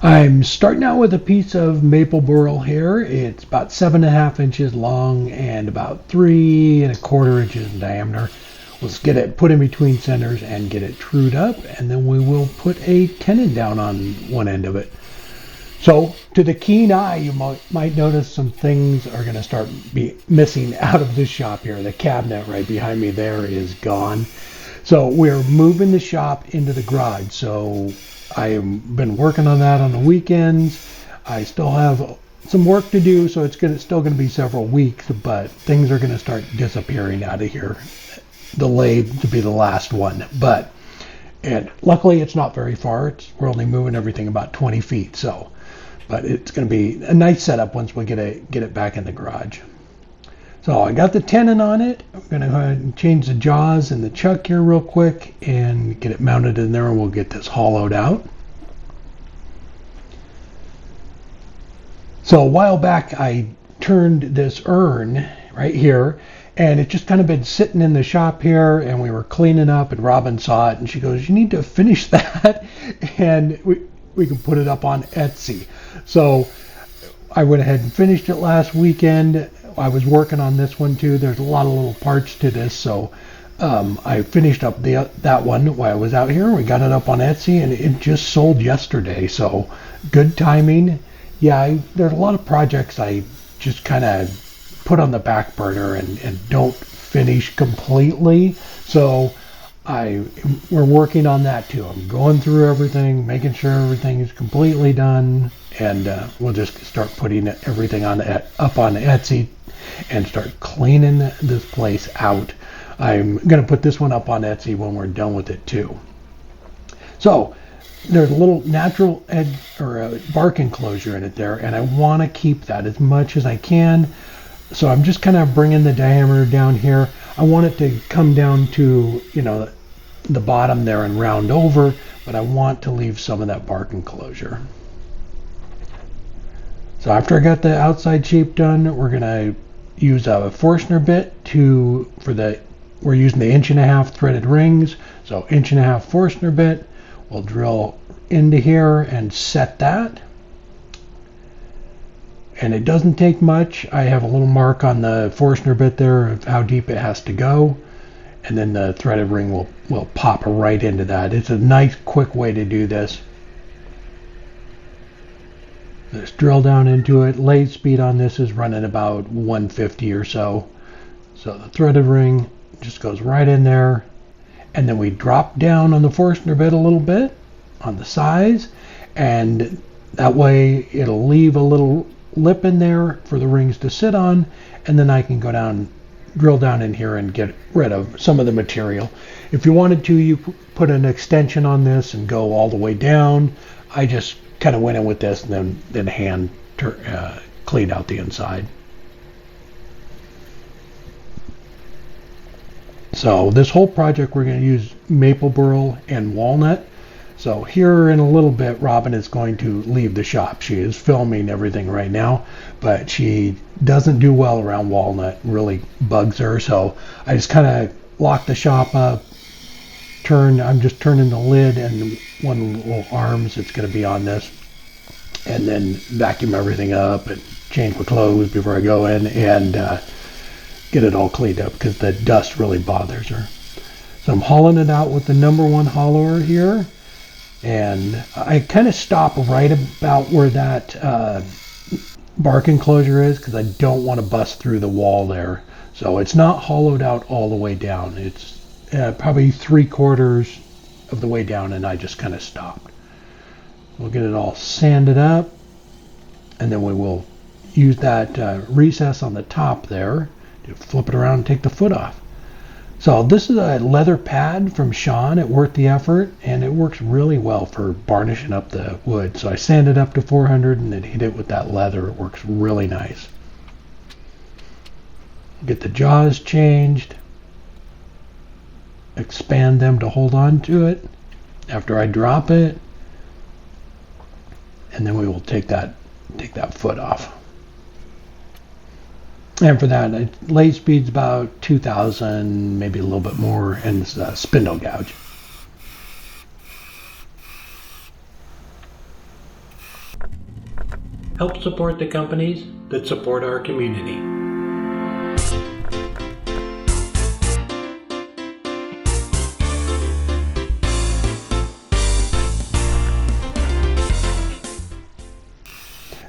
I'm starting out with a piece of maple burl here. It's about 7.5 inches long and about 3.25 inches in diameter. Let's get it put in between centers and get it trued up, and then we will put a tenon down on one end of it. So to the keen eye, you might notice some things are going to start be missing out of this shop here. The cabinet right behind me there is gone. So we're moving the shop into the garage. So I've been working on that on the weekends. I still have some work to do, so it's still going to be several weeks, but things are going to start disappearing out of here. The lathe to be the last one, and luckily it's not very far. We're only moving everything about 20 feet, but it's going to be a nice setup once we get it back in the garage. So I got the tenon on it. I'm going to go ahead and change the jaws and the chuck here real quick and get it mounted in there, and we'll get this hollowed out. So a while back I turned this urn right here, and it just kind of been sitting in the shop here, and we were cleaning up, and Robin saw it and she goes, "You need to finish that and we can put it up on Etsy." So I went ahead and finished it last weekend. I was working on this one too. There's a lot of little parts to this, so I finished up that one while I was out here. We got it up on Etsy, and it just sold yesterday, so good timing. Yeah, there's a lot of projects I just kind of put on the back burner and don't finish completely, so we're working on that too. I'm going through everything, making sure everything is completely done, and we'll just start putting everything up on Etsy and start cleaning this place out. I'm going to put this one up on Etsy when we're done with it too. So there's a little natural edge or a bark enclosure in it there, and I want to keep that as much as I can. So I'm just kind of bringing the diameter down here. I want it to come down to, the bottom there and round over, but I want to leave some of that bark enclosure. So after I got the outside shape done, we're gonna use a Forstner bit we're using the 1.5 threaded rings. So 1.5 Forstner bit. We'll drill into here and set that. And it doesn't take much. I have a little mark on the Forstner bit there of how deep it has to go, and then the threaded ring will pop right into that. It's a nice quick way to do this. Let's drill down into it. Lathe speed on this is running about 150 or so. So the threaded ring just goes right in there, and then we drop down on the Forstner bit a little bit on the size, and that way it'll leave a little lip in there for the rings to sit on, and then I can go down, drill down in here and get rid of some of the material. If you wanted to, you put an extension on this and go all the way down. I just kind of went in with this and then hand cleaned out the inside. So this whole project we're going to use maple burl and walnut. So here in a little bit, Robin is going to leave the shop. She is filming everything right now, but she doesn't do well around walnut. It really bugs her. So I just kind of lock the shop up. I'm just turning the lid and one little arms that's going to be on this, and then vacuum everything up and change my clothes before I go in and get it all cleaned up because the dust really bothers her. So I'm hauling it out with the #1 hollower here. And I kind of stop right about where that bark enclosure is because I don't want to bust through the wall there. So it's not hollowed out all the way down. It's probably 3/4 of the way down, and I just kind of stopped. We'll get it all sanded up, and then we will use that recess on the top there to flip it around and take the foot off. So this is a leather pad from Sean. It worked the effort, and it works really well for varnishing up the wood. So I sanded up to 400 and then hit it with that leather. It works really nice. Get the jaws changed. Expand them to hold on to it after I drop it. And then we will take that foot off. And for that, lathe speed's about 2,000, maybe a little bit more, and it's a spindle gouge. help support the companies that support our community.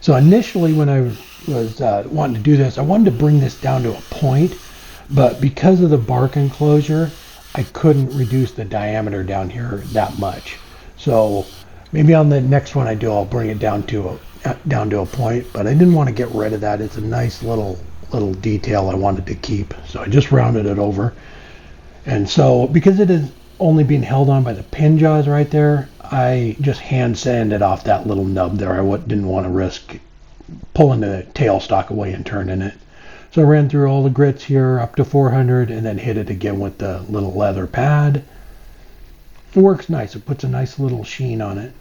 So initially when I was wanting to do this, I wanted to bring this down to a point, but because of the bark enclosure, I couldn't reduce the diameter down here that much. So maybe on the next one I do, I'll bring it down to a point, but I didn't want to get rid of that. It's a nice little detail I wanted to keep. So I just rounded it over. And so because it is only being held on by the pin jaws right there, I just hand sanded off that little nub there. I didn't want to risk pulling the tailstock away and turning it. So I ran through all the grits here up to 400 and then hit it again with the little leather pad. It works nice. It puts a nice little sheen on it.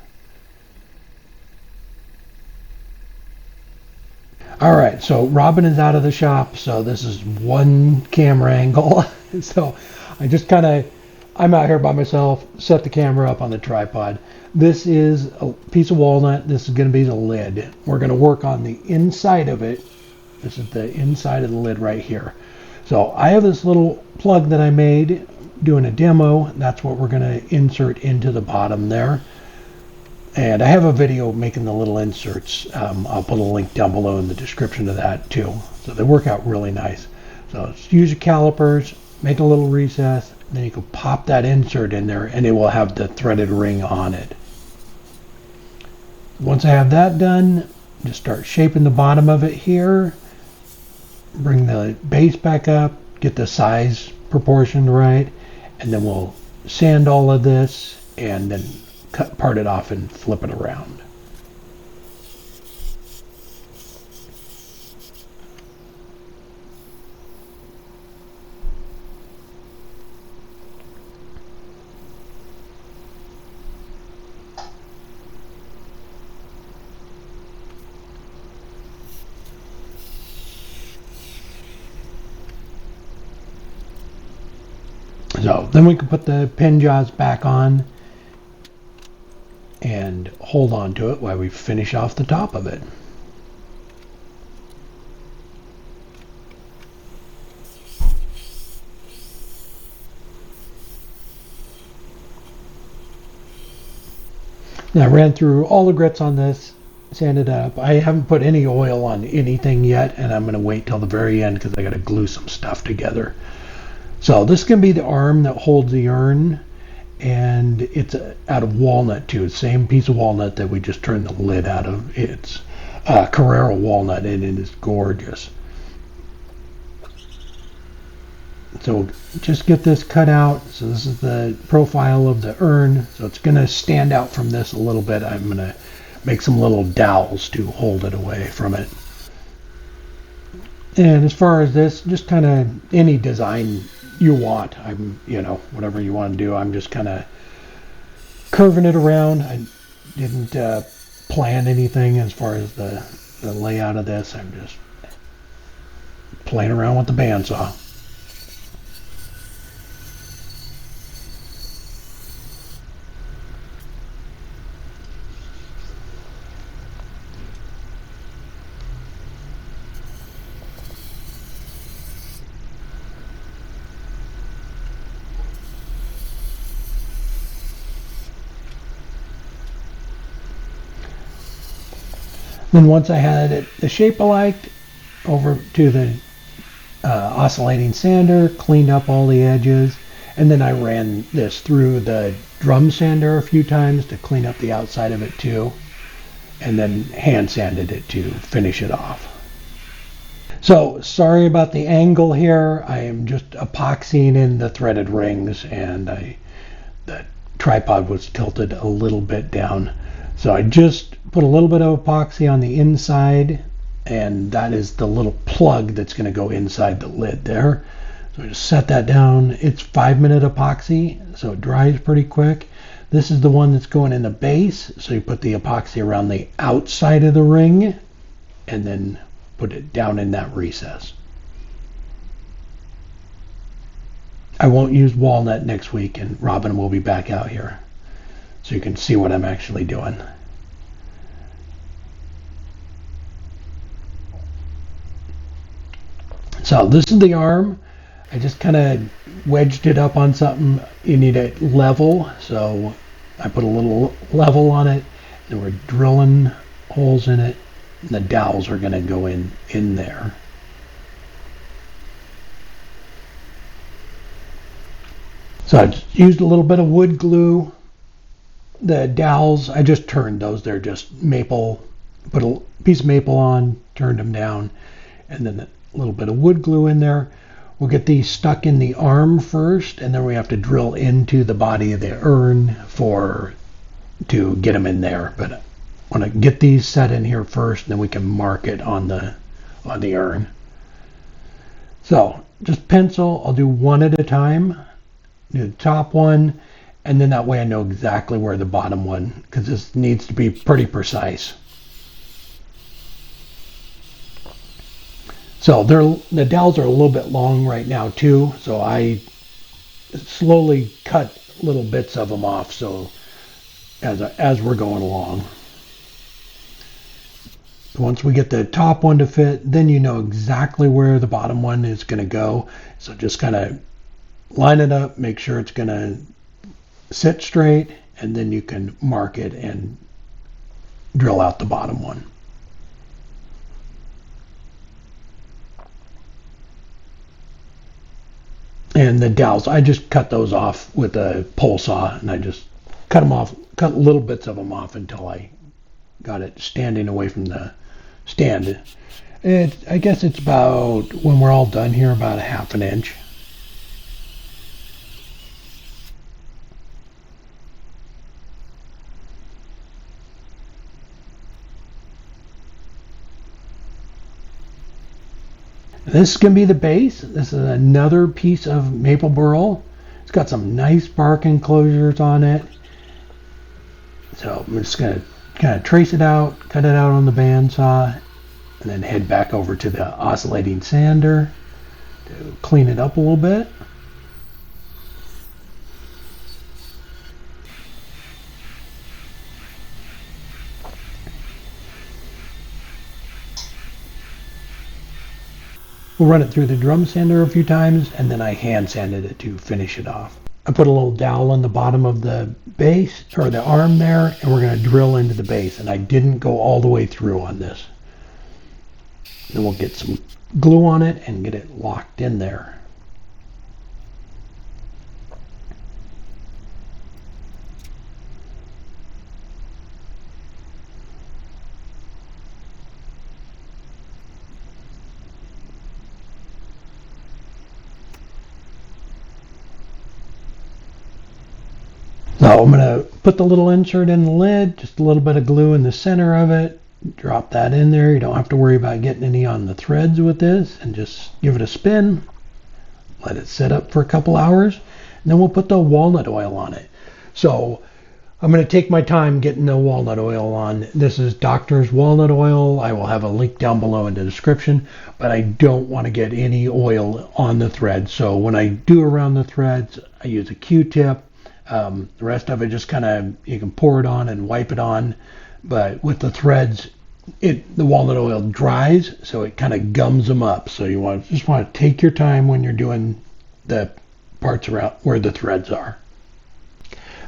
All right, so Robin is out of the shop, so this is one camera angle. So I'm out here by myself, set the camera up on the tripod. This is a piece of walnut. This is going to be the lid. We're going to work on the inside of it. This is the inside of the lid right here. So I have this little plug that I made doing a demo. That's what we're going to insert into the bottom there. And I have a video making the little inserts. I'll put a link down below in the description of that too. So they work out really nice. So just use your calipers, make a little recess, then you can pop that insert in there and it will have the threaded ring on it. Once I have that done, just start shaping the bottom of it here. Bring the base back up, get the size proportion right, and then we'll sand all of this and then part it off and flip it around. So then we can put the pin jaws back on and hold on to it while we finish off the top of it. Now I ran through all the grits on this, sanded up. I haven't put any oil on anything yet, and I'm going to wait till the very end because I got to glue some stuff together. So this is going to be the arm that holds the urn, and it's out of walnut too. Same piece of walnut that we just turned the lid out of. It's Carrera walnut, and it is gorgeous. So just get this cut out. So this is the profile of the urn. So it's going to stand out from this a little bit. I'm going to make some little dowels to hold it away from it. And as far as this, just kind of any design you want. Whatever you want to do. I'm just kind of curving it around. I didn't plan anything as far as the layout of this. I'm just playing around with the bandsaw. Then once I had it the shape I liked, over to the oscillating sander, cleaned up all the edges, and then I ran this through the drum sander a few times to clean up the outside of it too, and then hand sanded it to finish it off. So sorry about the angle here. I am just epoxying in the threaded rings, and the tripod was tilted a little bit down. So I just put a little bit of epoxy on the inside, and that is the little plug that's going to go inside the lid there. So I just set that down. It's 5-minute epoxy, so it dries pretty quick. This is the one that's going in the base, so you put the epoxy around the outside of the ring and then put it down in that recess. I won't use walnut next week, and Robin will be back out here so you can see what I'm actually doing. So this is the arm. I just kind of wedged it up on something. You need it level, so I put a little level on it, and we're drilling holes in it. And the dowels are going to go in there. So I just used a little bit of wood glue. The dowels, I just turned those. They're just maple. Put a piece of maple on, turned them down, and then a little bit of wood glue in there. We'll get these stuck in the arm first, and then we have to drill into the body of the urn to get them in there. But I want to get these set in here first, and then we can mark it on the urn. So just pencil. I'll do one at a time. Do the top one, and then that way I know exactly where the bottom one, because this needs to be pretty precise. So the dowels are a little bit long right now too, so I slowly cut little bits of them off, so as we're going along. Once we get the top one to fit, then you know exactly where the bottom one is going to go. So just kind of line it up, make sure it's going to sit straight, and then you can mark it and drill out the bottom one. And the dowels, I just cut those off with a pole saw, and I just cut them off, cut little bits of them off until I got it standing away from the stand. I guess it's about, when we're all done here, about 1/2 inch. This is going to be the base. This is another piece of maple burl. It's got some nice bark enclosures on it. So I'm just going to kind of trace it out, cut it out on the bandsaw, and then head back over to the oscillating sander to clean it up a little bit. We'll run it through the drum sander a few times, and then I hand sanded it to finish it off. I put a little dowel on the bottom of the base, or the arm there, and we're going to drill into the base. And I didn't go all the way through on this. Then we'll get some glue on it and get it locked in there. So I'm going to put the little insert in the lid, just a little bit of glue in the center of it, drop that in there. You don't have to worry about getting any on the threads with this, and just give it a spin, let it sit up for a couple hours, and then we'll put the walnut oil on it. So I'm going to take my time getting the walnut oil on. This is Doctor's walnut oil. I will have a link down below in the description, but I don't want to get any oil on the thread. So when I do around the threads, I use a Q-tip. The rest of it just kind of, you can pour it on and wipe it on, but with the threads, the walnut oil dries, so it kind of gums them up. So you just want to take your time when you're doing the parts around where the threads are.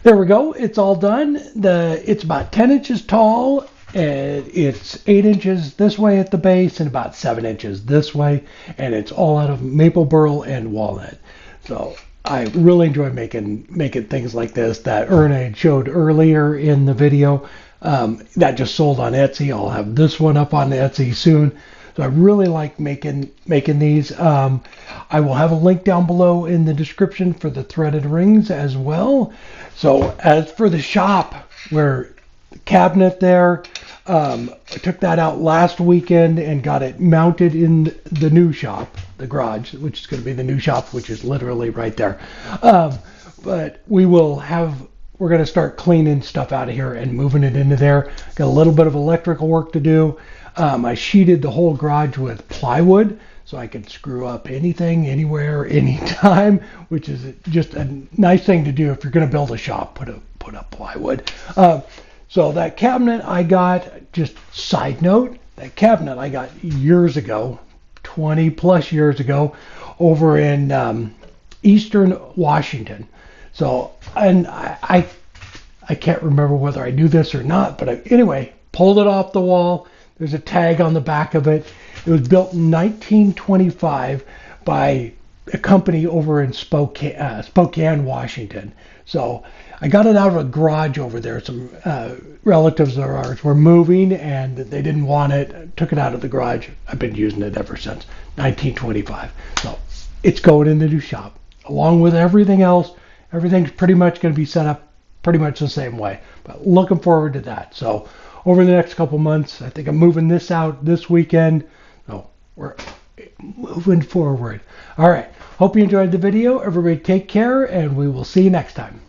There we go. It's all done. It's about 10 inches tall, and it's 8 inches this way at the base and about 7 inches this way, and it's all out of maple burl and walnut. So I really enjoy making things like this. That urn I showed earlier in the video, that just sold on Etsy. I'll have this one up on Etsy soon. So I really like making these. I will have a link down below in the description for the threaded rings as well. So as for the shop, where the cabinet there, I took that out last weekend and got it mounted in the new shop, the garage, which is going to be the new shop, which is literally right there. But we're going to start cleaning stuff out of here and moving it into there. Got a little bit of electrical work to do. I sheeted the whole garage with plywood, so I can screw up anything, anywhere, anytime, which is just a nice thing to do if you're going to build a shop. Put up plywood. So that cabinet I got, just side note, that cabinet I got years ago, 20 plus years ago over in Eastern Washington. So, and I can't remember whether I knew this or not, but anyway, pulled it off the wall. There's a tag on the back of it. It was built in 1925 by a company over in Spokane, Washington. So I got it out of a garage over there. Some relatives of ours were moving and they didn't want it. Took it out of the garage. I've been using it ever since 1925. So it's going in the new shop. Along with everything else, everything's pretty much going to be set up pretty much the same way. But looking forward to that. So over the next couple months, I think I'm moving this out this weekend. So we're moving forward. All right. Hope you enjoyed the video. Everybody take care, and we will see you next time.